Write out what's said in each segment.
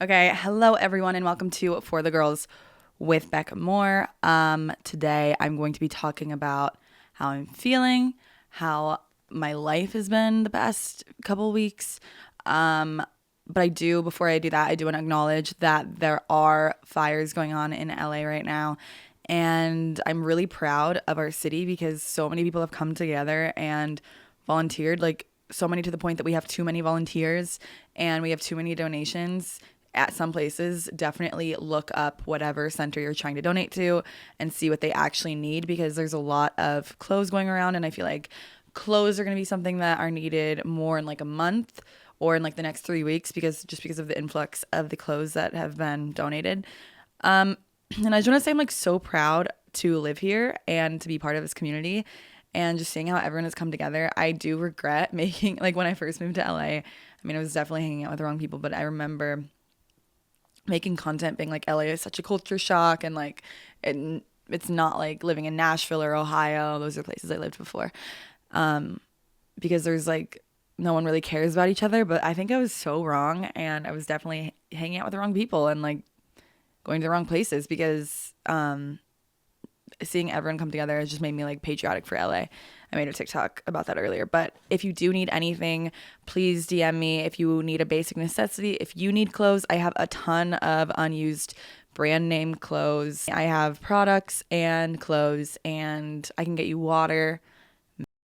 Okay, hello everyone and welcome to For the Girls with Becca Moore. Today I'm going to be talking about how I'm feeling, how my life has been the past couple weeks. But before I do that, I do want to acknowledge that there are fires going on in LA right now. And I'm really proud of our city because so many people have come together and volunteered, like so many to the point that we have too many volunteers and we have too many donations at some places. Definitely look up whatever center you're trying to donate to and see what they actually need, because there's a lot of clothes going around and I feel like clothes are going to be something that are needed more in like a month or in like the next 3 weeks, because of the influx of the clothes that have been donated. And I just want to say I'm like so proud to live here and to be part of this community and just seeing how everyone has come together. I do regret making, like, when I first moved to LA, I mean, I was definitely hanging out with the wrong people, but I remember making content being like, LA is such a culture shock, and like it's not like living in Nashville or Ohio. Those are places I lived before. Because there's like no one really cares about each other, but I think I was so wrong, and I was definitely hanging out with the wrong people and like going to the wrong places, because seeing everyone come together has just made me like patriotic for LA. I made a TikTok about that earlier. But if you do need anything, please DM me. If you need a basic necessity, if you need clothes, I have a ton of unused brand name clothes. I have products and clothes, and I can get you water,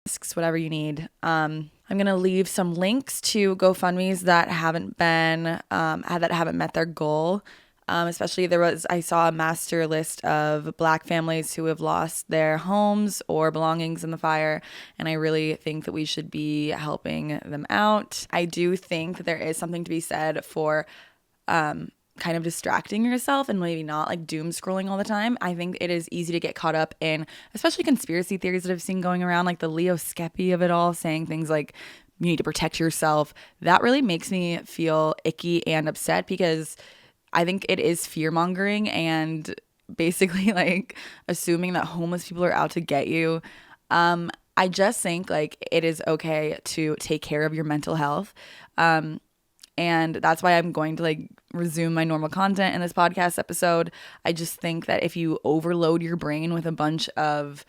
masks, whatever you need. I'm gonna leave some links to GoFundMe's that haven't met their goal. Especially I saw a master list of Black families who have lost their homes or belongings in the fire, and I really think that we should be helping them out. I do think that there is something to be said for kind of distracting yourself and maybe not like doom scrolling all the time. I think it is easy to get caught up in, especially conspiracy theories that I've seen going around, like the Leo Skeppy of it all, saying things like you need to protect yourself. That really makes me feel icky and upset, because I think it is fear mongering and basically like assuming that homeless people are out to get you. I just think like it is okay to take care of your mental health. And that's why I'm going to like resume my normal content in this podcast episode. I just think that if you overload your brain with a bunch of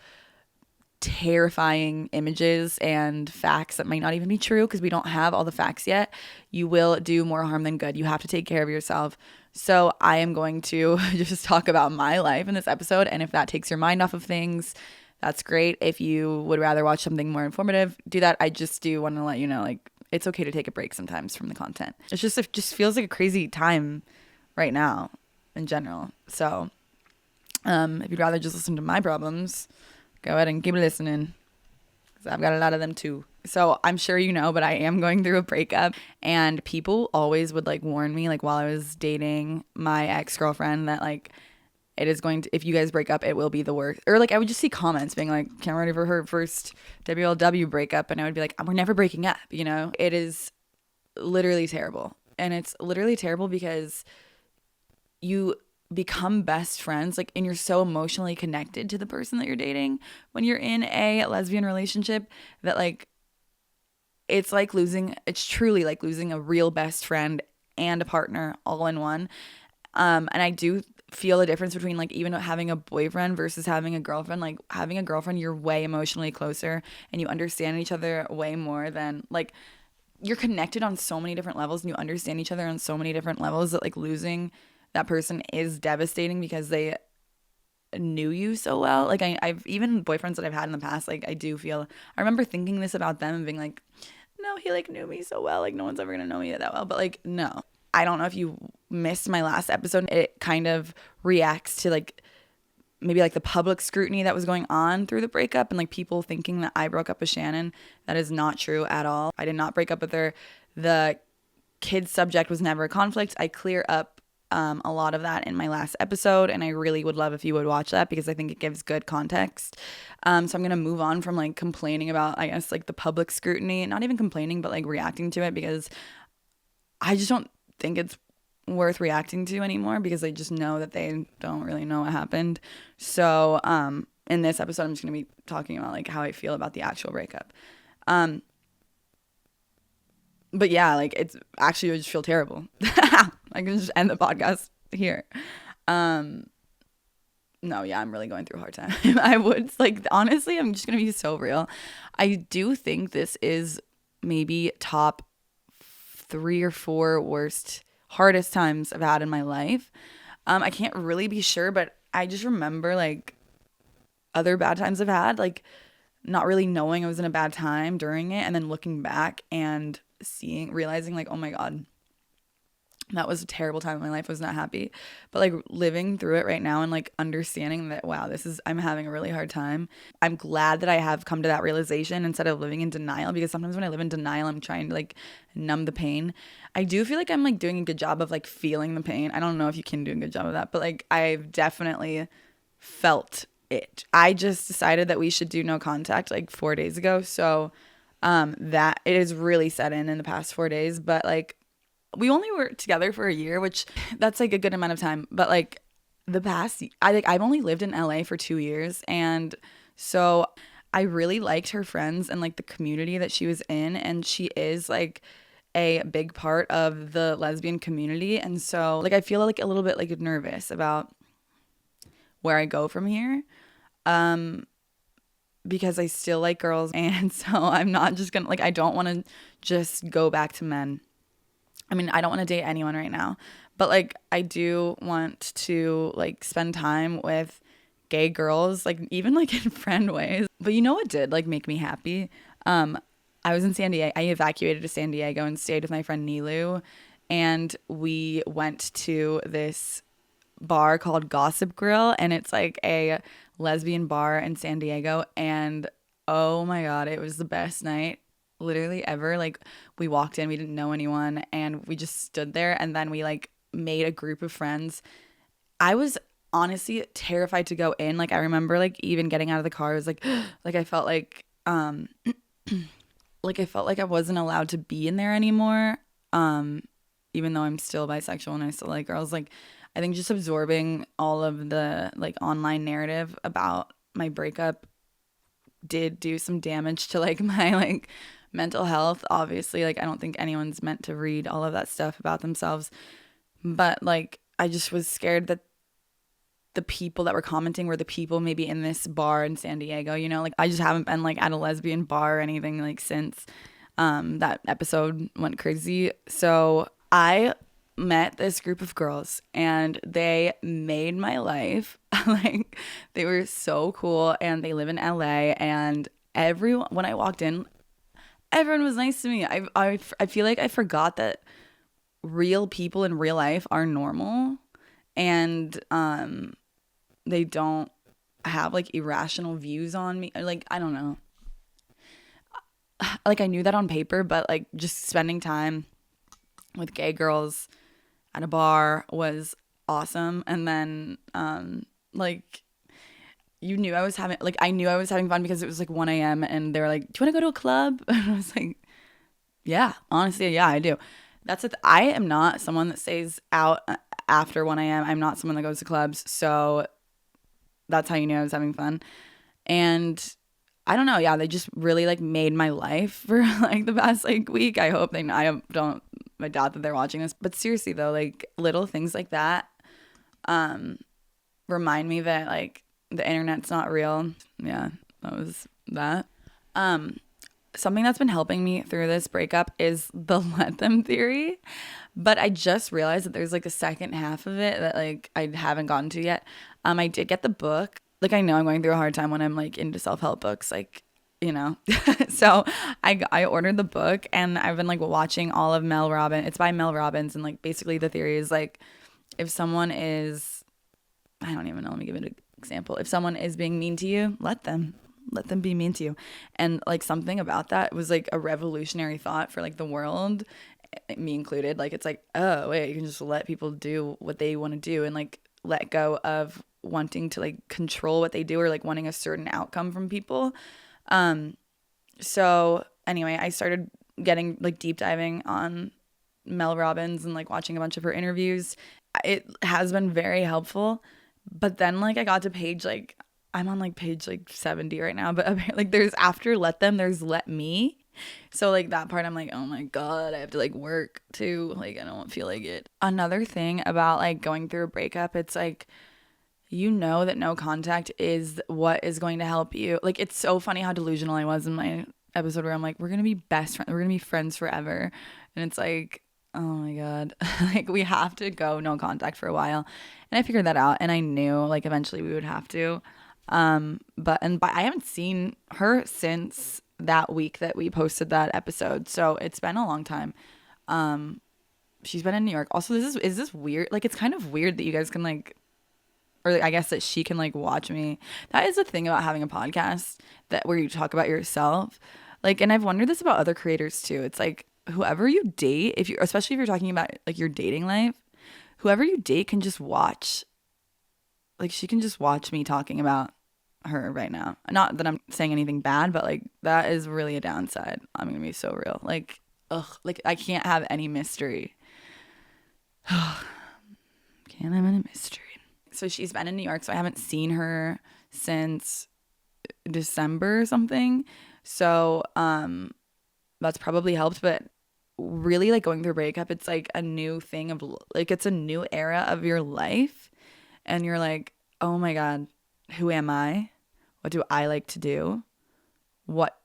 terrifying images and facts that might not even be true, because we don't have all the facts yet, you will do more harm than good. You have to take care of yourself. So I am going to just talk about my life in this episode, and if that takes your mind off of things, that's great. If you would rather watch something more informative, do that. I just do want to let you know, like, it's okay to take a break sometimes from the content. It just feels like a crazy time right now in general. So if you'd rather just listen to my problems, go ahead and keep listening, because I've got a lot of them too. So I'm sure you know, but I am going through a breakup, and people always would like warn me, like while I was dating my ex-girlfriend, that like it is going to, if you guys break up, it will be the worst. Or like I would just see comments being like, can't ready for her first WLW breakup, and I would be like, we're never breaking up, you know? It is literally terrible. And it's literally terrible because you become best friends, like, and you're so emotionally connected to the person that you're dating when you're in a lesbian relationship, that like it's truly like losing a real best friend and a partner all in one. And I do feel the difference between like even having a boyfriend versus having a girlfriend. Like having a girlfriend, you're way emotionally closer and you understand each other way more than like, you're connected on so many different levels and you understand each other on so many different levels, that like losing that person is devastating because they knew you so well. Like I've even boyfriends that I've had in the past, like I remember thinking this about them and being like, no, he like knew me so well, like no one's ever gonna know me that well. But like, no, I don't know if you missed my last episode. It kind of reacts to like maybe like the public scrutiny that was going on through the breakup and like people thinking that I broke up with Shannon. That is not true at all. I did not break up with her. The kid subject was never a conflict. I clear up a lot of that in my last episode, and I really would love if you would watch that, because I think it gives good context. So I'm gonna move on from like complaining about, I guess, like the public scrutiny, not even complaining, but like reacting to it, because I just don't think it's worth reacting to anymore, because I just know that they don't really know what happened. So in this episode, I'm just gonna be talking about like how I feel about the actual breakup. But yeah, like it's actually I just feel terrible. I can just end the podcast here. Um no, yeah, I'm really going through a hard time. I would like honestly, I'm just gonna be so real. I do think this is maybe top 3 or 4 worst, hardest times I've had in my life. I can't really be sure, but I just remember like other bad times I've had, like not really knowing I was in a bad time during it, and then looking back and realizing like, oh my God, that was a terrible time in my life. I was not happy. But like living through it right now and like understanding that, wow, I'm having a really hard time. I'm glad that I have come to that realization instead of living in denial, because sometimes when I live in denial, I'm trying to like numb the pain. I do feel like I'm like doing a good job of like feeling the pain. I don't know if you can do a good job of that, but like I've definitely felt it. I just decided that we should do no contact like 4 days ago. So that it has really set in the past 4 days. But like we only were together for a year, which that's like a good amount of time. But like I've only lived in LA for 2 years, and so I really liked her friends and like the community that she was in, and she is like a big part of the lesbian community. And so like I feel like a little bit like nervous about where I go from here. Because I still like girls, and so I'm not just gonna like I don't want to just go back to men. I mean, I don't want to date anyone right now, but like I do want to like spend time with gay girls, like even like in friend ways. But you know what did like make me happy? I was in San Diego. I evacuated to San Diego and stayed with my friend Nilu, and we went to this bar called Gossip Grill, and it's like a lesbian bar in San Diego. And oh my God, it was the best night literally ever. Like we walked in, we didn't know anyone, and we just stood there, and then we like made a group of friends. I was honestly terrified to go in. Like I remember like even getting out of the car, I was like like I felt like I felt like I wasn't allowed to be in there anymore. Even though I'm still bisexual and I still like girls, like I think just absorbing all of the like online narrative about my breakup did do some damage to like my like mental health. Obviously, like I don't think anyone's meant to read all of that stuff about themselves, but like I just was scared that the people that were commenting were the people maybe in this bar in San Diego, you know? Like I just haven't been like at a lesbian bar or anything like since that episode went crazy. So I met this group of girls and they made my life. Like they were so cool, and they live in LA, and everyone when I walked in, everyone was nice to me. I feel like I forgot that real people in real life are normal, and they don't have like irrational views on me. Like I don't know. Like I knew that on paper, but like just spending time with gay girls at a bar was awesome. And then like I knew I was having fun because it was like 1 a.m. and they were like, "Do you want to go to a club?" And I was like, "Yeah, honestly, yeah, I do." That's it. I am not someone that stays out after 1 a.m. I'm not someone that goes to clubs. So that's how you knew I was having fun. And I don't know. Yeah, they just really like made my life for like the past like week. I don't, I doubt that they're watching this. But seriously though, like little things like that remind me that like the internet's not real. Yeah, that was that. Something that's been helping me through this breakup is the let them theory. But I just realized that there's like a second half of it that like I haven't gotten to yet. I did get the book. Like I know I'm going through a hard time when I'm like into self-help books, like, you know. So I ordered the book, and I've been like watching all of Mel Robbins. It's by Mel Robbins, and like basically the theory is like if someone is, I don't even know, let me give it an example. If someone is being mean to you, let them be mean to you. And like something about that was like a revolutionary thought for like the world, me included. Like it's like, oh wait, you can just let people do what they want to do, and like let go of wanting to like control what they do, or like wanting a certain outcome from people. So anyway, I started getting like deep diving on Mel Robbins and like watching a bunch of her interviews. It has been very helpful. But then like I got to page like I'm on like page like 70 right now, but like there's after let them, there's let me. So like that part I'm like, oh my God, I have to like work too. Like I don't feel like it. Another thing about like going through a breakup, it's like you know that no contact is what is going to help you. Like it's so funny how delusional I was in my episode where I'm like, we're gonna be best friends, we're gonna be friends forever. And it's like, oh my God. Like we have to go no contact for a while. And I figured that out and I knew like eventually we would have to. But I haven't seen her since that week that we posted that episode. So it's been a long time. She's been in New York. Also, is this weird? Like it's kind of weird that you guys can like, or like, I guess that she can like watch me. That is the thing about having a podcast that where you talk about yourself. Like, and I've wondered this about other creators too. It's like whoever you date, if you, especially if you're talking about like your dating life, whoever you date can just watch. Like she can just watch me talking about her right now. Not that I'm saying anything bad, but like that is really a downside. I'm gonna be so real. Like, ugh, like I can't have any mystery. Can't have any mystery. So she's been in New York, so I haven't seen her since December or something. So that's probably helped, but really like going through a breakup, it's like a new thing of like it's a new era of your life and you're like, "Oh my God, who am I? What do I like to do? What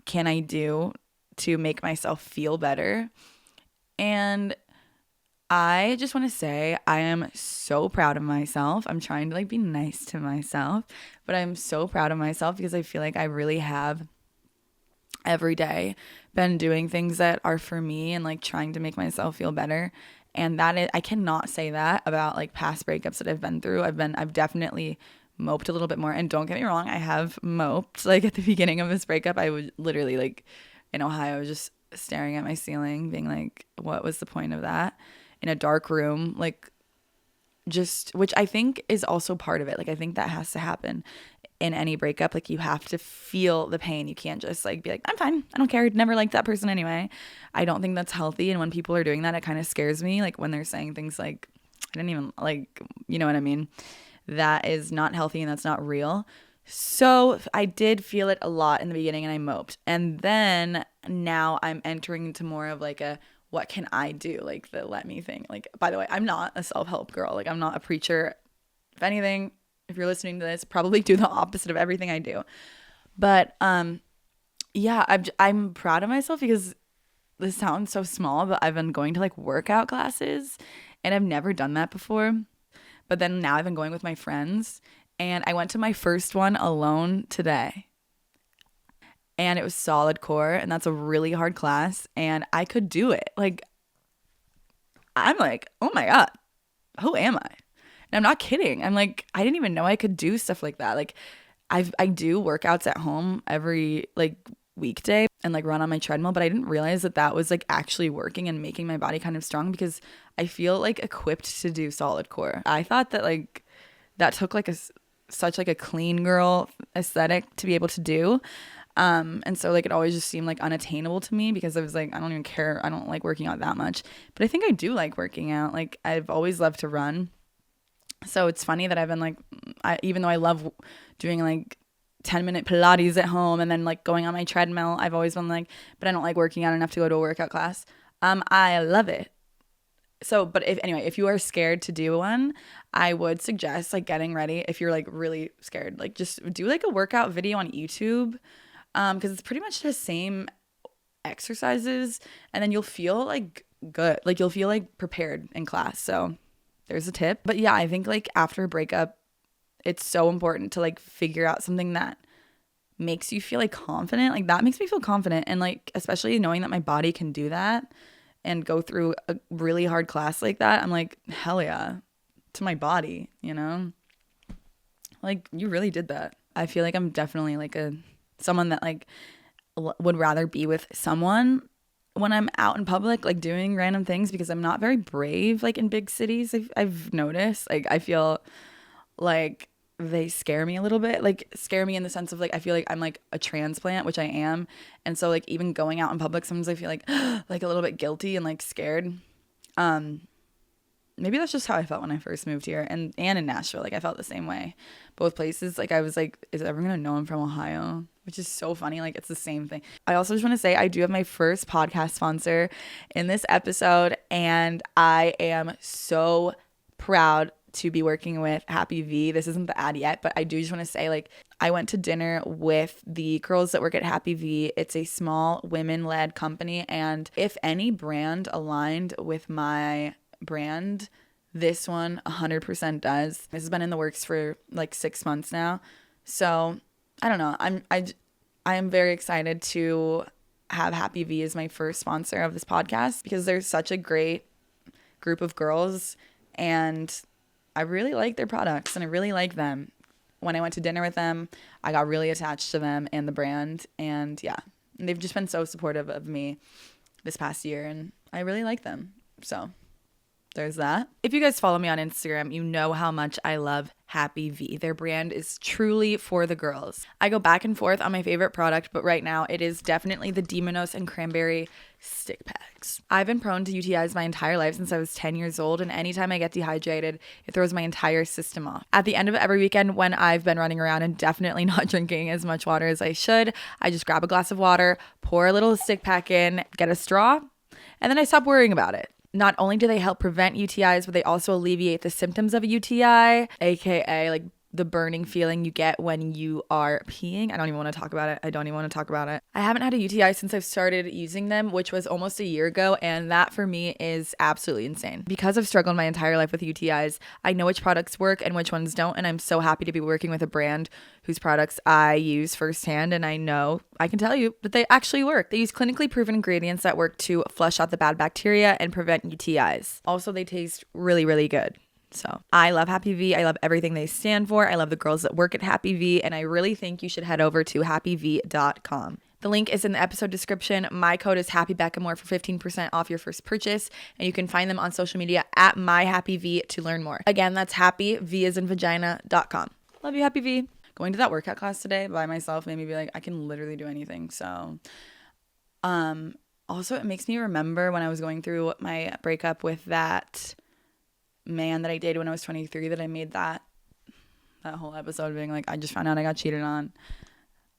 can I do to make myself feel better?" And I just want to say I am so proud of myself. I'm trying to like be nice to myself, but I'm so proud of myself because I feel like I really have every day been doing things that are for me and like trying to make myself feel better. And that is, I cannot say that about like past breakups that I've been through. I've definitely moped a little bit more. And don't get me wrong, I have moped. Like at the beginning of this breakup, I would literally like in Ohio just staring at my ceiling being like, what was the point of that? In a dark room, like just, which I think is also part of it. Like I think that has to happen in any breakup. Like you have to feel the pain. You can't just like be like, I'm fine, I don't care, I'd never liked that person anyway. I don't think that's healthy. And when people are doing that, it kind of scares me. Like when they're saying things like, I didn't even like, you know what I mean? That is not healthy and that's not real. So I did feel it a lot in the beginning and I moped. And then now I'm entering into more of like a, what can I do? Like the let me thing. Like, by the way, I'm not a self-help girl. Like I'm not a preacher. If anything, if you're listening to this, probably do the opposite of everything I do. But yeah, I'm proud of myself because this sounds so small, but I've been going to like workout classes and I've never done that before. But then now I've been going with my friends and I went to my first one alone today. And it was solid core and that's a really hard class and I could do it. Like I'm like, "Oh my God, who am I?" And I'm not kidding. I'm like, I didn't even know I could do stuff like that. Like I do workouts at home every like weekday and like run on my treadmill, but I didn't realize that that was like actually working and making my body kind of strong because I feel like equipped to do solid core. I thought that like that took like such like a clean girl aesthetic to be able to do. And so like it always just seemed like unattainable to me because I was like, I don't even care. I don't like working out that much, but I think I do like working out. Like I've always loved to run. So it's funny that I've been like, even though I love doing like 10-minute Pilates at home and then like going on my treadmill, I've always been like, but I don't like working out enough to go to a workout class. I love it. So, but if you are scared to do one, I would suggest like getting ready. If you're like really scared, like just do like a workout video on YouTube. Because it's pretty much the same exercises and then you'll feel like good. Like you'll feel like prepared in class. So there's a tip. But yeah, I think like after a breakup, it's so important to like figure out something that makes you feel like confident. Like that makes me feel confident. And like, especially knowing that my body can do that and go through a really hard class like that, I'm like, hell yeah, to my body, you know? Like you really did that. I feel like I'm definitely like someone that like would rather be with someone when I'm out in public, like doing random things because I'm not very brave, like in big cities. I've noticed, like, I feel like they scare me a little bit, like scare me in the sense of like, I feel like I'm like a transplant, which I am. And so like even going out in public, sometimes I feel like, like a little bit guilty and like scared. maybe that's just how I felt when I first moved here, and in Nashville. Like I felt the same way. Both places, like I was like, is everyone gonna know I'm from Ohio? Which is so funny. Like it's the same thing. I also just want to say I do have my first podcast sponsor in this episode, and I am so proud to be working with Happy V. This isn't the ad yet, but I do just want to say, like, I went to dinner with the girls that work at Happy V. It's a small women-led company, and if any brand aligned with my brand, this one 100% does. This has been in the works for like 6 months now. So I don't know. I am very excited to have Happy V as my first sponsor of this podcast because they're such a great group of girls, and I really like their products and I really like them. When I went to dinner with them, I got really attached to them and the brand, and yeah, and they've just been so supportive of me this past year, and I really like them. So there's that. If you guys follow me on Instagram, you know how much I love Happy V. Their brand is truly for the girls. I go back and forth on my favorite product, but right now it is definitely the Demonos and Cranberry stick packs. I've been prone to UTIs my entire life since I was 10 years old, and anytime I get dehydrated, it throws my entire system off. At the end of every weekend when I've been running around and definitely not drinking as much water as I should, I just grab a glass of water, pour a little stick pack in, get a straw, and then I stop worrying about it. Not only do they help prevent UTIs, but they also alleviate the symptoms of a UTI, aka like the burning feeling you get when you are peeing. I don't even want to talk about it. I haven't had a UTI since I've started using them, which was almost a year ago, and that for me is absolutely insane. Because I've struggled my entire life with UTIs, I know which products work and which ones don't, and I'm so happy to be working with a brand whose products I use firsthand, and I can tell you that they actually work. They use clinically proven ingredients that work to flush out the bad bacteria and prevent UTIs. Also, they taste really, really good. So I love Happy V. I love everything they stand for. I love the girls that work at Happy V, and I really think you should head over to happyv.com. The link is in the episode description. My code is HappyBeccaMore for 15% off your first purchase, and you can find them on social media at myhappyv to learn more. Again, that's happyv.com. Love you, Happy V. Going to that workout class today by myself made me be like, I can literally do anything. So, also it makes me remember when I was going through my breakup with that man that I dated when I was 23, that I made that whole episode being like, I just found out I got cheated on.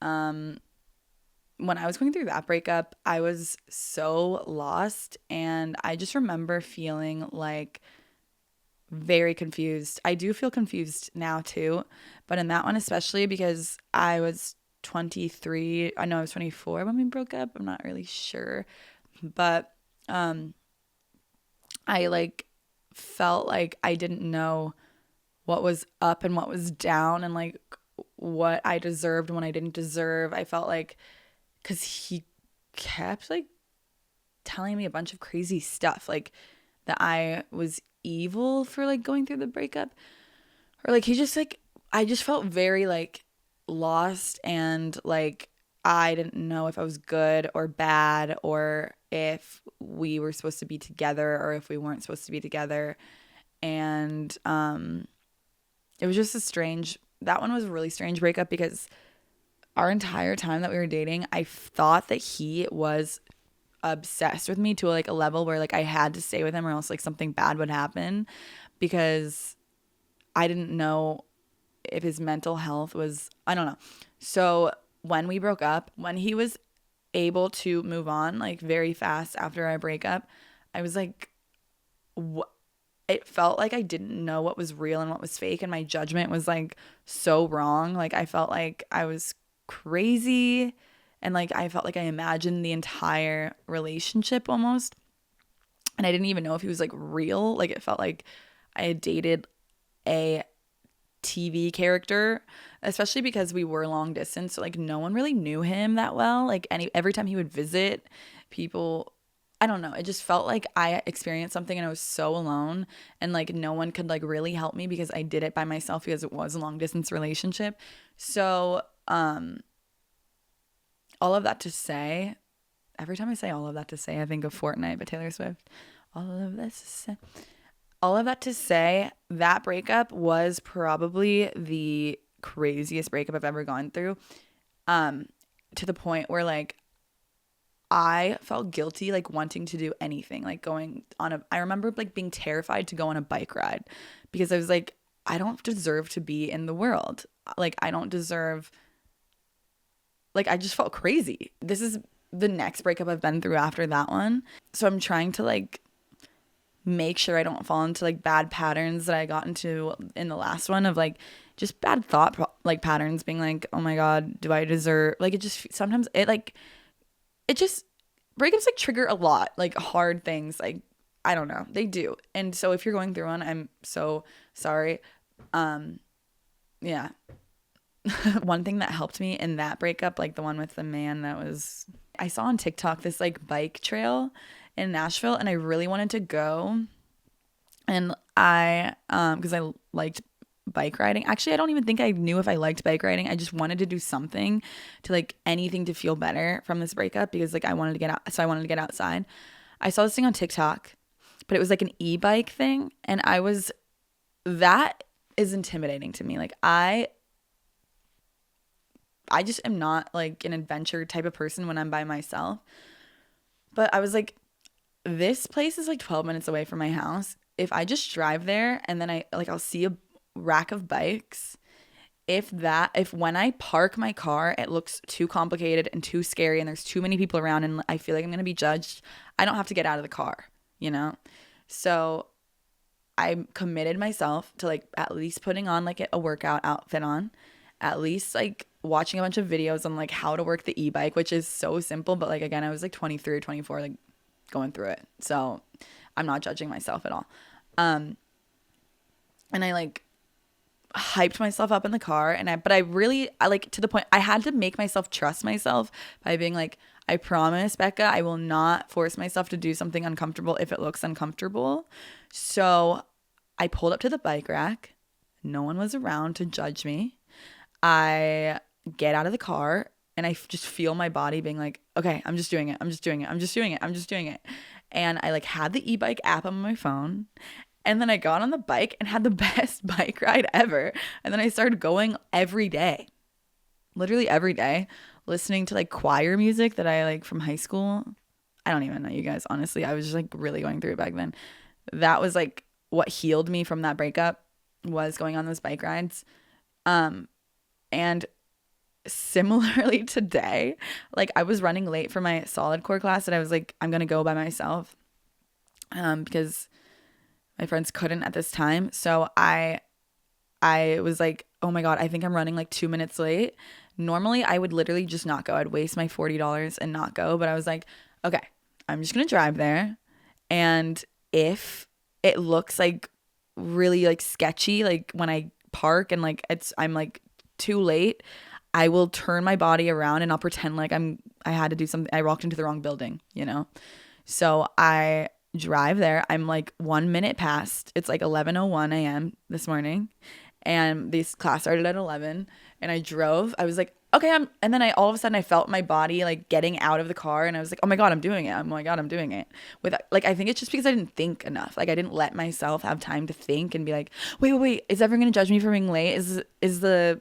When I was going through that breakup, I was so lost, and I just remember feeling like very confused. I do feel confused now too, but in that one especially because I was 23. I know I was 24 when we broke up. I'm not really sure, but I like felt like I didn't know what was up and what was down, and like what I deserved and what I didn't deserve. I felt like, because he kept like telling me a bunch of crazy stuff, like that I was evil for like going through the breakup, or like he just like, I just felt very like lost, and like I didn't know if I was good or bad, or if we were supposed to be together or if we weren't supposed to be together. And it was just that one was a really strange breakup, because our entire time that we were dating, I thought that he was obsessed with me to like a level where like I had to stay with him or else like something bad would happen, because I didn't know if his mental health was, I don't know. So when we broke up, when he was able to move on like very fast after our breakup, I was like, what? It felt like I didn't know what was real and what was fake, and my judgment was like so wrong. Like I felt like I was crazy, and like I felt like I imagined the entire relationship almost, and I didn't even know if he was like real. Like it felt like I had dated a TV character, especially because we were long distance, so like no one really knew him that well. Like every time he would visit, people, I don't know, it just felt like I experienced something and I was so alone, and like no one could like really help me because I did it by myself, because it was a long distance relationship. So all of that to say, every time I say all of that to say, I think of Fortnite by Taylor Swift. All of that to say, that breakup was probably the craziest breakup I've ever gone through, to the point where like I felt guilty like wanting to do anything, like going on a I remember like being terrified to go on a bike ride because I was like, I don't deserve to be in the world. Like I don't deserve, like I just felt crazy. This is the next breakup I've been through after that one. So I'm trying to like make sure I don't fall into like bad patterns that I got into in the last one of like just bad like patterns, being like, oh my God, do I deserve, like it just sometimes it just breakups like trigger a lot like hard things, like I don't know, they do. And so if you're going through one, I'm so sorry. Yeah. One thing that helped me in that breakup, like the one with the man, that was, I saw on TikTok this like bike trail in Nashville and I really wanted to go. And I because I liked bike riding. Actually, I don't even think I knew if I liked bike riding. I just wanted to do something to like anything to feel better from this breakup because like I wanted to get out, so I wanted to get outside. I saw this thing on TikTok, but it was like an e-bike thing and that is intimidating to me. Like I just am not like an adventure type of person when I'm by myself. But I was like, this place is like 12 minutes away from my house. If I just drive there and then I'll see a rack of bikes. If when I park my car, it looks too complicated and too scary and there's too many people around and I feel like I'm going to be judged, I don't have to get out of the car, you know? So I committed myself to like at least putting on like a workout outfit on, at least like watching a bunch of videos on like how to work the e-bike, which is so simple. But like, again, I was like 23 or 24, like going through it. So I'm not judging myself at all. And I like hyped myself up in the car but I like to the point I had to make myself trust myself by being like, I promise, Becca, I will not force myself to do something uncomfortable if it looks uncomfortable. So I pulled up to the bike rack. No one was around to judge me. I get out of the car and I just feel my body being like, okay, I'm just doing it. I'm just doing it. I'm just doing it. I'm just doing it. And I like had the e-bike app on my phone. And then I got on the bike and had the best bike ride ever. And then I started going every day, literally every day, listening to like choir music that I like from high school. I don't even know, you guys. Honestly, I was just like really going through it back then. That was like what healed me from that breakup, was going on those bike rides. And similarly today, like I was running late for my solid core class and I was like, I'm going to go by myself because my friends couldn't at this time. So I was like, oh my God, I think I'm running like 2 minutes late. Normally I would literally just not go. I'd waste my $40 and not go. But I was like, okay, I'm just going to drive there. And if it looks like really like sketchy, like when I park and like I'm like too late, I will turn my body around and I'll pretend like I had to do something. I walked into the wrong building, you know? So I drive there. I'm like 1 minute past. It's like 11:01 a.m. this morning. And this class started at 11. And I drove. I was like, okay, and then all of a sudden I felt my body like getting out of the car and I was like, oh my God, I'm doing it. Oh my God, I'm doing it. With like, I think it's just because I didn't think enough. Like I didn't let myself have time to think and be like, wait, is everyone going to judge me for being late? Is the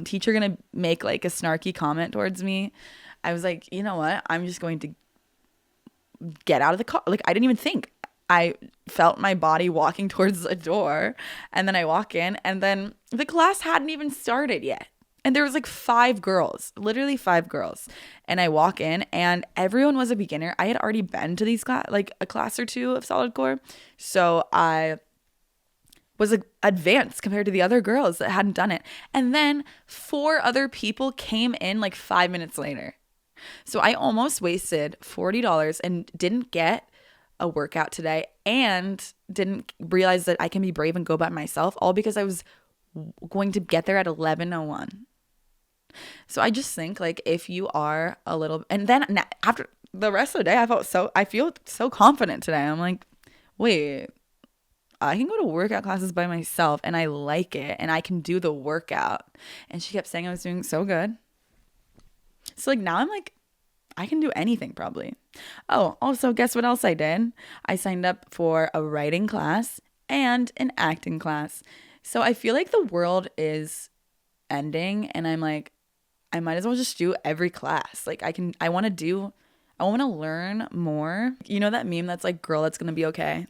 teacher going to make like a snarky comment towards me? I was like, you know what? I'm just going to get out of the car. Like I didn't even think. I felt my body walking towards the door and then I walk in and then the class hadn't even started yet. And there was like 5 girls, literally 5 girls. And I walk in and everyone was a beginner. I had already been to these like a class or two of solid core. So I was like advanced compared to the other girls that hadn't done it. And then 4 other people came in like 5 minutes later. So I almost wasted $40 and didn't get a workout today and didn't realize that I can be brave and go by myself, all because I was going to get there at 11:01. So I just think like if you are a little, and then after the rest of the day, I feel so confident today. I'm like, wait, I can go to workout classes by myself and I like it and I can do the workout. And she kept saying I was doing so good. So like now I'm like, I can do anything probably. Oh, also guess what else I did? I signed up for a writing class and an acting class. So I feel like the world is ending and I'm like, I might as well just do every class. Like I want to do I want to learn more. You know that meme that's like, girl, it's going to be okay.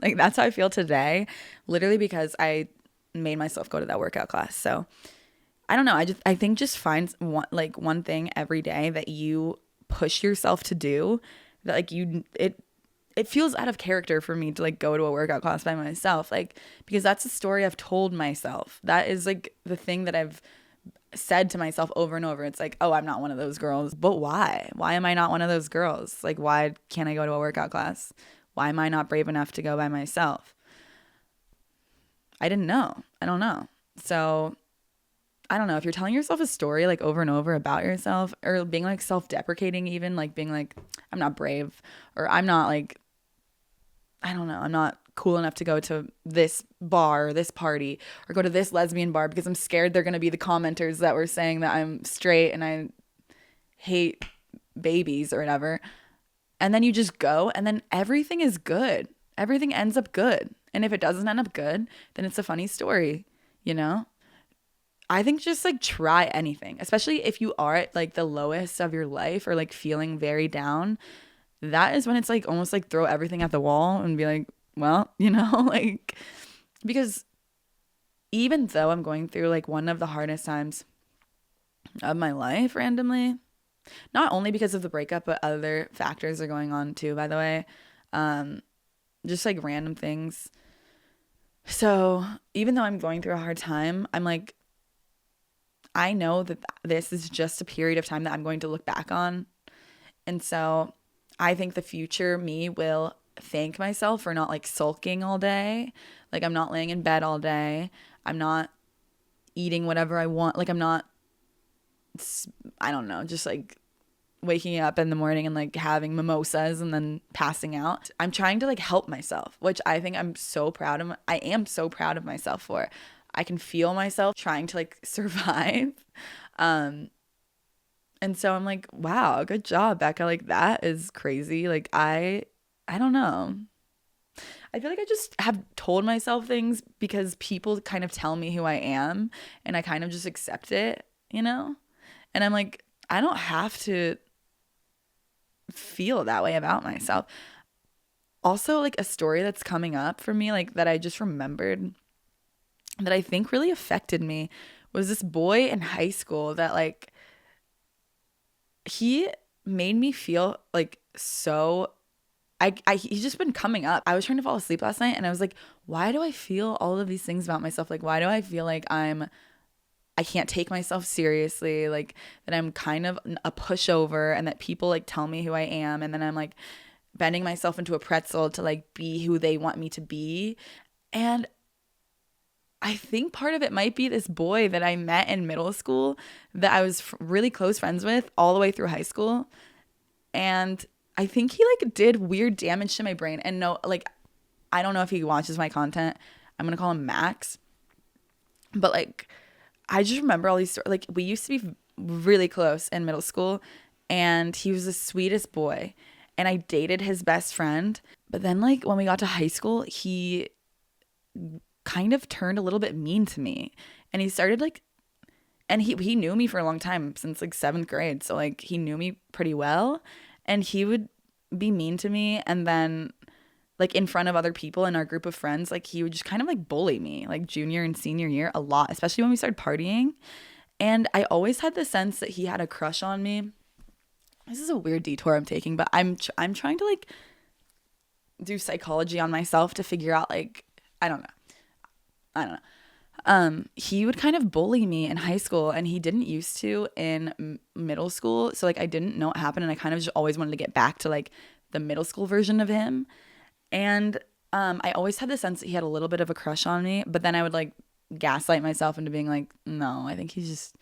Like that's how I feel today, literally because I made myself go to that workout class. So I don't know. I think just find one thing every day that you push yourself to do that like it feels out of character for me to like go to a workout class by myself, like because that's a story I've told myself. That is like the thing that I've said to myself over and over. It's like, oh, I'm not one of those girls. But why am I not one of those girls? Like, why can't I go to a workout class? Why am I not brave enough to go by myself? I didn't know. I don't know. So I don't know, if you're telling yourself a story like over and over about yourself, or being like self-deprecating, even like being like, I'm not brave, or I'm not like, I don't know, I'm not cool enough to go to this bar or this party or go to this lesbian bar because I'm scared they're going to be the commenters that were saying that I'm straight and I hate babies or whatever. And then you just go and then everything is good. Everything ends up good. And if it doesn't end up good, then it's a funny story, you know? I think just like try anything, especially if you are at like the lowest of your life or like feeling very down. That is when it's like almost like throw everything at the wall and be like, well, you know, like because even though I'm going through like one of the hardest times of my life randomly, not only because of the breakup, but other factors are going on too, by the way. Just like random things. So even though I'm going through a hard time, I'm like, I know that this is just a period of time that I'm going to look back on. And so I think the future me will thank myself for not like sulking all day. Like I'm not laying in bed all day. I'm not eating whatever I want. Like I'm not, I don't know, just like waking up in the morning and like having mimosas and then passing out. I'm trying to like help myself, which I think I'm so proud of. I am so proud of myself for. I can feel myself trying to like survive. And so I'm like, wow, good job, Becca. Like that is crazy. Like I don't know. I feel like I just have told myself things because people kind of tell me who I am and I kind of just accept it, you know? And I'm like, I don't have to feel that way about myself. Also, like a story that's coming up for me, like that I just remembered that I think really affected me was this boy in high school that like he made me feel like so he's just been coming up. I was trying to fall asleep last night and I was like, why do I feel all of these things about myself? Like, why do I feel like I can't take myself seriously, like that I'm kind of a pushover and that people like tell me who I am and then I'm like bending myself into a pretzel to like be who they want me to be. And I think part of it might be this boy that I met in middle school that I was really close friends with all the way through high school. And I think he like did weird damage to my brain. And no, like, I don't know if he watches my content. I'm going to call him Max. But like, I just remember all these stories. Like, we used to be really close in middle school and he was the sweetest boy. And I dated his best friend. But then like when we got to high school, he kind of turned a little bit mean to me and he started like, and he knew me for a long time since like 7th grade, so like he knew me pretty well and he would be mean to me and then like in front of other people in our group of friends, like he would just kind of like bully me like junior and senior year a lot, especially when we started partying. And I always had the sense that he had a crush on me. This is a weird detour I'm taking, but I'm trying to like do psychology on myself to figure out like I don't know. He would kind of bully me in high school and he didn't used to in middle school. So like I didn't know what happened and I kind of just always wanted to get back to like the middle school version of him. And I always had the sense that he had a little bit of a crush on me, but then I would like gaslight myself into being like, no, I think he's just,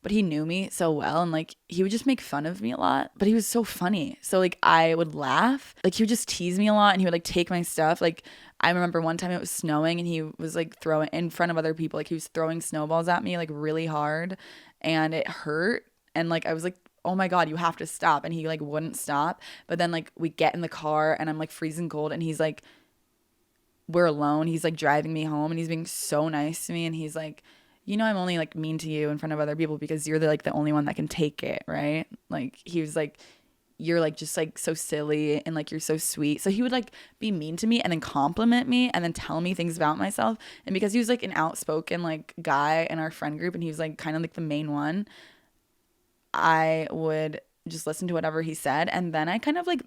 but he knew me so well and like he would just make fun of me a lot, but he was so funny. So like I would laugh, like he would just tease me a lot and he would like take my stuff. Like I remember one time it was snowing and he was like throwing in front of other people, like he was throwing snowballs at me like really hard and it hurt. And like I was like, oh my God, you have to stop. And he like wouldn't stop. But then like we get in the car and I'm like freezing cold and he's like, we're alone. He's like driving me home and he's being so nice to me. And he's like, you know, I'm only like mean to you in front of other people because you're the like the only one that can take it, right? Like he was like, you're like just like so silly and like you're so sweet. So he would like be mean to me and then compliment me and then tell me things about myself. And because he was like an outspoken like guy in our friend group and he was like kind of like the main one, I would just listen to whatever he said. And then I kind of like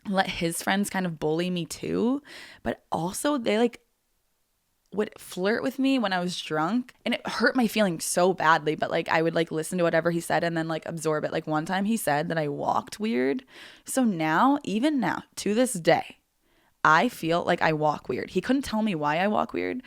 let his friends kind of bully me too. But also they like would flirt with me when I was drunk, and it hurt my feelings so badly, but like I would like listen to whatever he said and then like absorb it. Like one time he said that I walked weird. So now, even now, to this day, I feel like I walk weird. He couldn't tell me why I walk weird.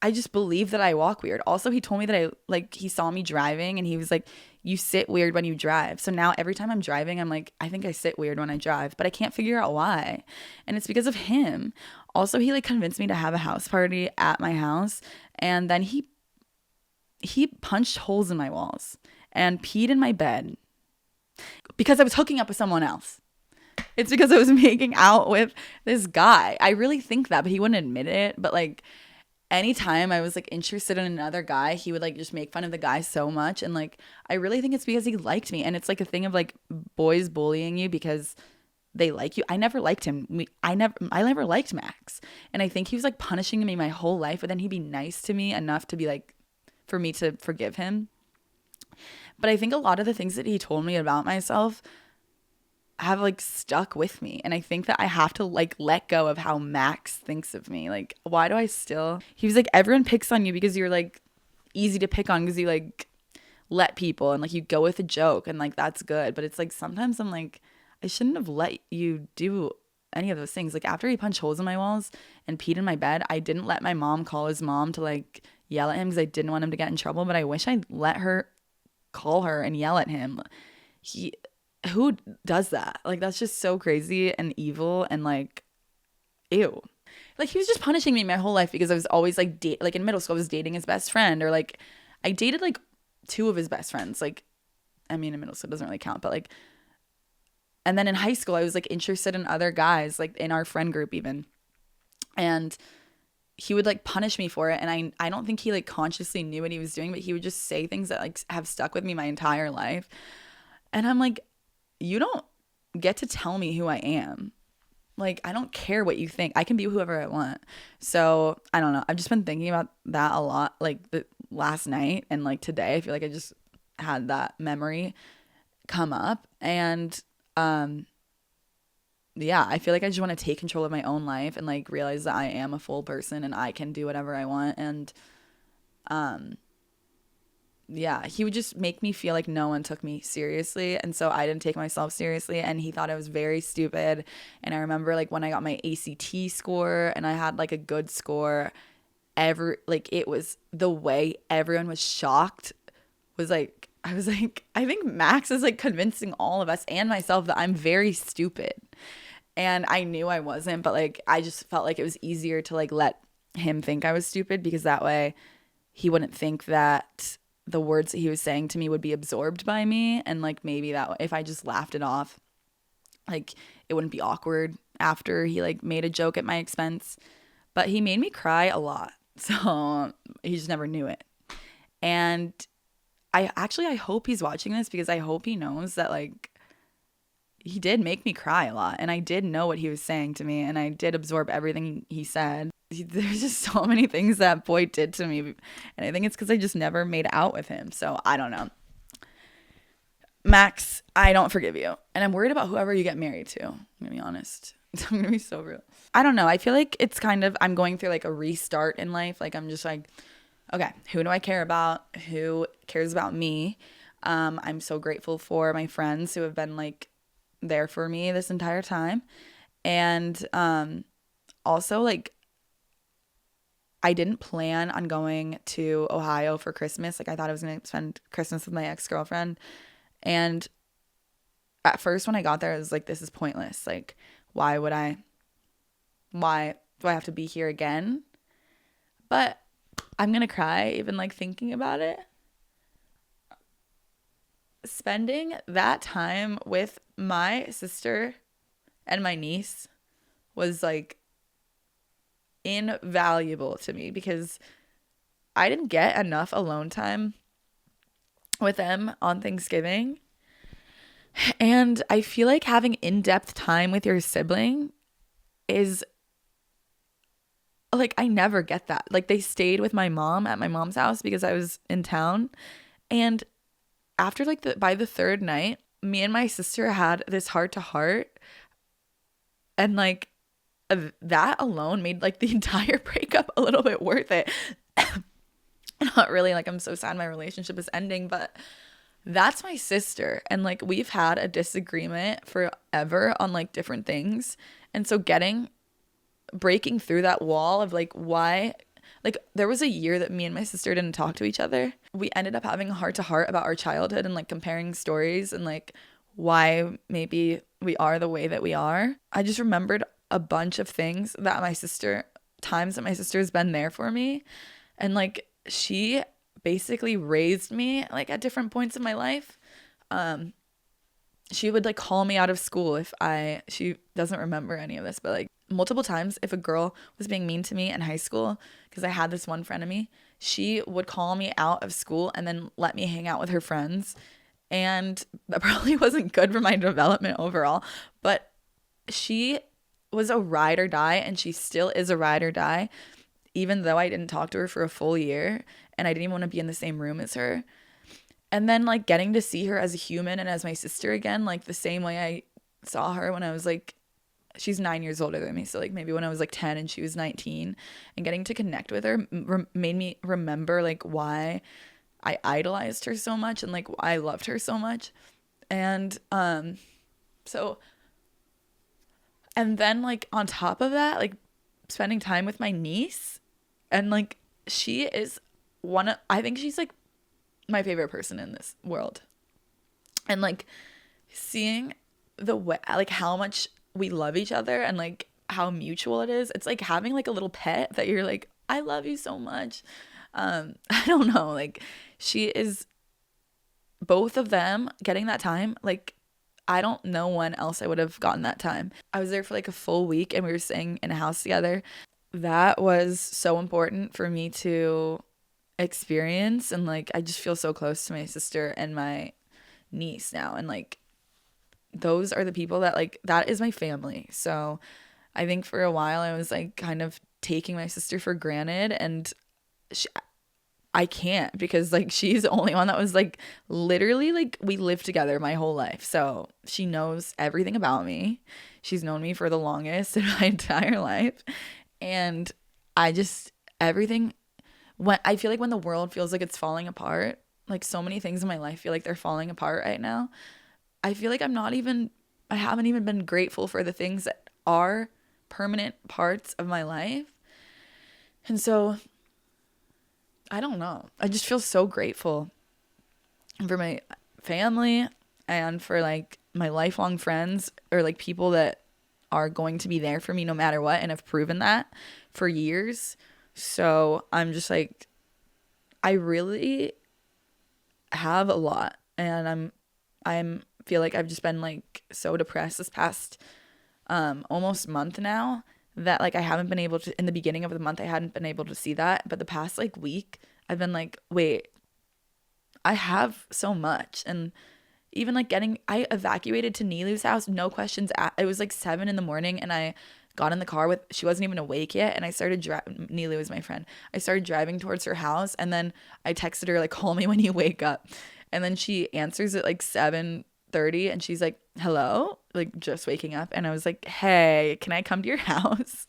I just believe that I walk weird. Also, he told me that he saw me driving and he was like, you sit weird when you drive. So now every time I'm driving, I'm like, I think I sit weird when I drive, but I can't figure out why. And it's because of him. Also, he like convinced me to have a house party at my house. And then he punched holes in my walls and peed in my bed because I was hooking up with someone else. It's because I was making out with this guy. I really think that, but he wouldn't admit it. But like, anytime I was like interested in another guy, he would like just make fun of the guy so much. And like, I really think it's because he liked me. And it's like a thing of like boys bullying you because they like you. I never liked him. I never liked Max. And I think he was like punishing me my whole life, but then he'd be nice to me enough to be like, for me to forgive him. But I think a lot of the things that he told me about myself have like stuck with me, and I think that I have to like let go of how Max thinks of me. Like, why do I still, he was like, everyone picks on you because you're like easy to pick on because you like let people and like you go with a joke and like that's good. But it's like sometimes I'm like, I shouldn't have let you do any of those things. Like after he punched holes in my walls and peed in my bed, I didn't let my mom call his mom to like yell at him because I didn't want him to get in trouble, but I wish I let her call her and yell at him. Who does that? Like, that's just so crazy and evil and like, ew. Like, he was just punishing me my whole life because I was always like, like in middle school, I was dating his best friend, or like, I dated like 2 of his best friends. Like, I mean, in middle school it doesn't really count, but like, and then in high school, I was like interested in other guys, like in our friend group even. And he would like punish me for it. And I don't think he like consciously knew what he was doing, but he would just say things that like have stuck with me my entire life. And I'm like, you don't get to tell me who I am. Like, I don't care what you think. I can be whoever I want. So, I don't know. I've just been thinking about that a lot, like the last night and like today. I feel like I just had that memory come up. And yeah, I feel like I just want to take control of my own life and like realize that I am a full person and I can do whatever I want. And yeah, he would just make me feel like no one took me seriously. And so I didn't take myself seriously. And he thought I was very stupid. And I remember like when I got my ACT score and I had like a good score, it was the way everyone was shocked was like, I was like, I think Max is like convincing all of us and myself that I'm very stupid. And I knew I wasn't, but like, I just felt like it was easier to like let him think I was stupid because that way he wouldn't think that the words that he was saying to me would be absorbed by me. And like maybe that if I just laughed it off, like it wouldn't be awkward after he like made a joke at my expense. But he made me cry a lot. So he just never knew it. And I hope he's watching this because I hope he knows that like he did make me cry a lot. And I did know what he was saying to me. And I did absorb everything he said. There's just so many things that boy did to me. And I think it's because I just never made out with him. So I don't know. Max, I don't forgive you. And I'm worried about whoever you get married to. I'm going to be honest. I'm going to be so real. I don't know. I feel like it's kind of, I'm going through like a restart in life. Like I'm just like, okay, who do I care about? Who cares about me? I'm so grateful for my friends who have been like there for me this entire time. And also like, I didn't plan on going to Ohio for Christmas. Like I thought I was going to spend Christmas with my ex-girlfriend. And at first when I got there, I was like, this is pointless. Like, why do I have to be here again? But I'm going to cry even like thinking about it. Spending that time with my sister and my niece was like invaluable to me because I didn't get enough alone time with them on Thanksgiving. And I feel like having in-depth time with your sibling is like, I never get that. Like, they stayed with my mom at my mom's house because I was in town. And after like by the third night, me and my sister had this heart to heart. And like that alone made like the entire breakup a little bit worth it. Not really, like, I'm so sad my relationship is ending, but that's my sister. And like, we've had a disagreement forever on like different things. And so breaking through that wall of like, why, like, there was a year that me and my sister didn't talk to each other. We ended up having a heart to heart about our childhood and like comparing stories and like why maybe we are the way that we are. I just remembered a bunch of things that times that my sister has been there for me. And like, she basically raised me like at different points in my life. She would like call me out of school she doesn't remember any of this, but like multiple times if a girl was being mean to me in high school, because I had this one frenemy, she would call me out of school and then let me hang out with her friends. And that probably wasn't good for my development overall, but she was a ride or die, and she still is a ride or die, even though I didn't talk to her for a full year and I didn't even want to be in the same room as her. And then like getting to see her as a human and as my sister again, like the same way I saw her when I was like, she's 9 years older than me. So like maybe when I was like 10 and she was 19, and getting to connect with her made me remember like why I idolized her so much and like why I loved her so much. And so, and then like on top of that, like spending time with my niece, and like she is I think she's like my favorite person in this world. And like seeing the way, like how much we love each other and like how mutual it is. It's like having like a little pet that you're like, I love you so much. I don't know, like she is, both of them getting that time, like I don't know when else I would have gotten that time. I was there for like a full week and we were staying in a house together. That was so important for me to experience, and like I just feel so close to my sister and my niece now, and like those are the people that like, that is my family. So I think for a while I was like kind of taking my sister for granted, and I can't, because like she's the only one that was like literally like we lived together my whole life. So she knows everything about me. She's known me for the longest in my entire life. And I just, everything, when I feel like when the world feels like it's falling apart, like so many things in my life feel like they're falling apart right now. I feel like I haven't even been grateful for the things that are permanent parts of my life. And so I don't know. I just feel so grateful for my family and for like my lifelong friends, or like people that are going to be there for me no matter what and have proven that for years. So I'm just like, I really have a lot, and I'm feel like I've just been like so depressed this past almost month now, that like I haven't been able to, in the beginning of the month I hadn't been able to see that, but the past like week I've been like, wait, I have so much. And even like I evacuated to Nilu's house, no questions asked. It was like 7 a.m. and I got in the car she wasn't even awake yet, and I started Nilu is my friend. I started driving towards her house, and then I texted her like, call me when you wake up. And then she answers at like 7:30, and she's like, hello, like just waking up. And I was like, hey, can I come to your house?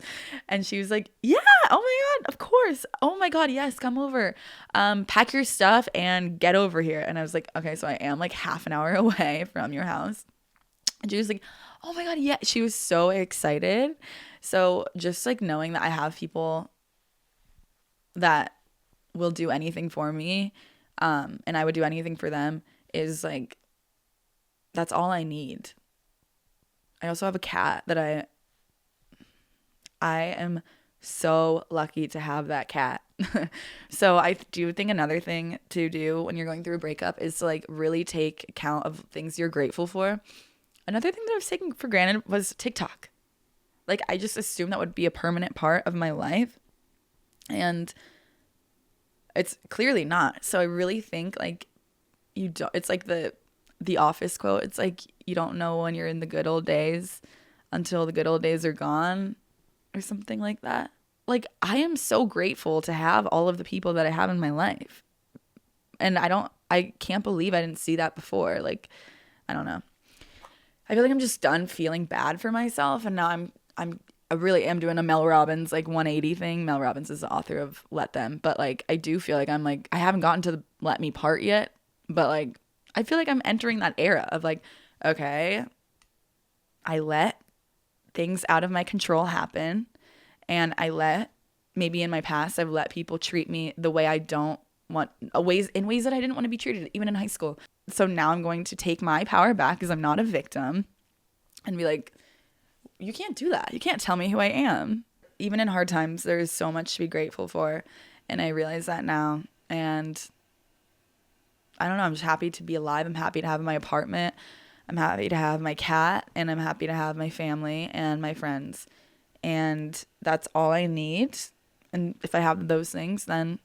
And she was like, yeah, oh my God, of course. Oh my God, yes, come over. Pack your stuff and get over here. And I was like, okay, so I am like half an hour away from your house. And she was like, oh my God, yeah. She was so excited. So just like knowing that I have people that will do anything for me, and I would do anything for them, is like, that's all I need. I also have a cat that I am so lucky to have that cat. So I do think another thing to do when you're going through a breakup is to like really take account of things you're grateful for. Another thing that I was taking for granted was TikTok. Like I just assumed that would be a permanent part of my life, and it's clearly not. So I really think like it's like the Office quote. It's like, you don't know when you're in the good old days until the good old days are gone, or something like that. Like, I am so grateful to have all of the people that I have in my life. And I can't believe I didn't see that before. Like, I don't know. I feel like I'm just done feeling bad for myself. And now I really am doing a Mel Robbins, like, 180 thing. Mel Robbins is the author of Let Them. But, like, I do feel like I'm, like, I haven't gotten to the let me part yet. But, like, I feel like I'm entering that era of, like, okay, I let things out of my control happen. And maybe in my past, I've let people treat me the way I don't want, in ways that I didn't want to be treated, even in high school. So now I'm going to take my power back because I'm not a victim and be like, you can't do that. You can't tell me who I am. Even in hard times, there's so much to be grateful for. And I realize that now. And I don't know, I'm just happy to be alive. I'm happy to have my apartment. I'm happy to have my cat. And I'm happy to have my family and my friends. And that's all I need. And if I have those things, then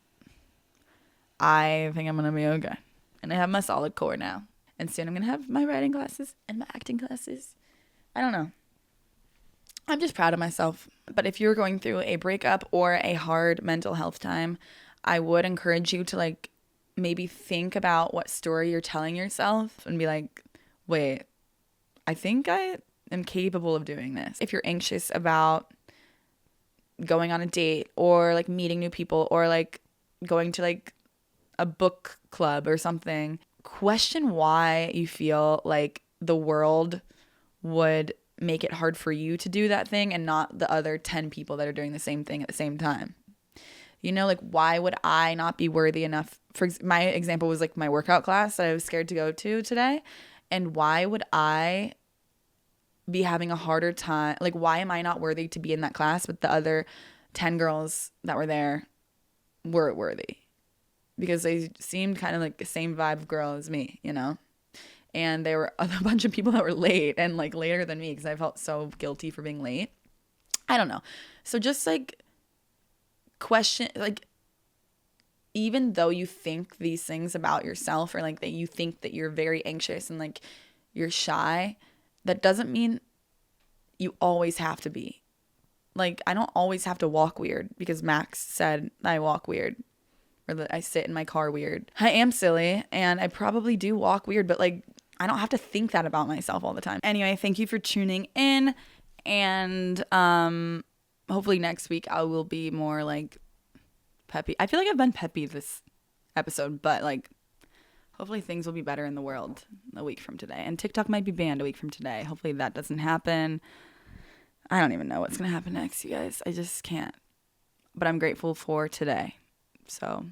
I think I'm going to be okay. And I have my solid core now. And soon I'm going to have my writing classes and my acting classes. I don't know. I'm just proud of myself. But if you're going through a breakup or a hard mental health time, I would encourage you to, like, maybe think about what story you're telling yourself and be like, wait, I think I am capable of doing this. If you're anxious about going on a date or, like, meeting new people or, like, going to, like, a book club or something, question why you feel like the world would make it hard for you to do that thing and not the other 10 people that are doing the same thing at the same time. You know, like, why would I not be worthy enough? For my example was, like, my workout class that I was scared to go to today. And why would I be having a harder time? Like, why am I not worthy to be in that class, but the other 10 girls that were there were worthy? Because they seemed kind of like the same vibe of girl as me, you know? And there were a bunch of people that were late and, like, later than me because I felt so guilty for being late. I don't know. So just, like, question, like, even though you think these things about yourself, or, like, that you think that you're very anxious and, like, you're shy, that doesn't mean you always have to be. Like, I don't always have to walk weird because Max said I walk weird, or that I sit in my car weird. I am silly and I probably do walk weird, but, like, I don't have to think that about myself all the time. Anyway, thank you for tuning in, and hopefully next week I will be more, like, peppy. I feel like I've been peppy this episode, but, like, hopefully things will be better in the world a week from today. And TikTok might be banned a week from today. Hopefully that doesn't happen. I don't even know what's going to happen next, you guys. I just can't. But I'm grateful for today. So,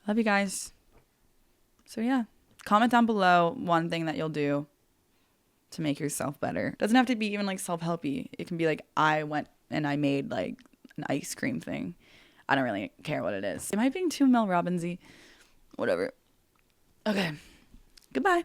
love you guys. So, yeah. Comment down below one thing that you'll do to make yourself better. It doesn't have to be even, like, self-helpy. It can be like, I went and I made, like, an ice cream thing. I don't really care what it is. Am I being too Mel Robbins-y? Whatever. Okay. Goodbye.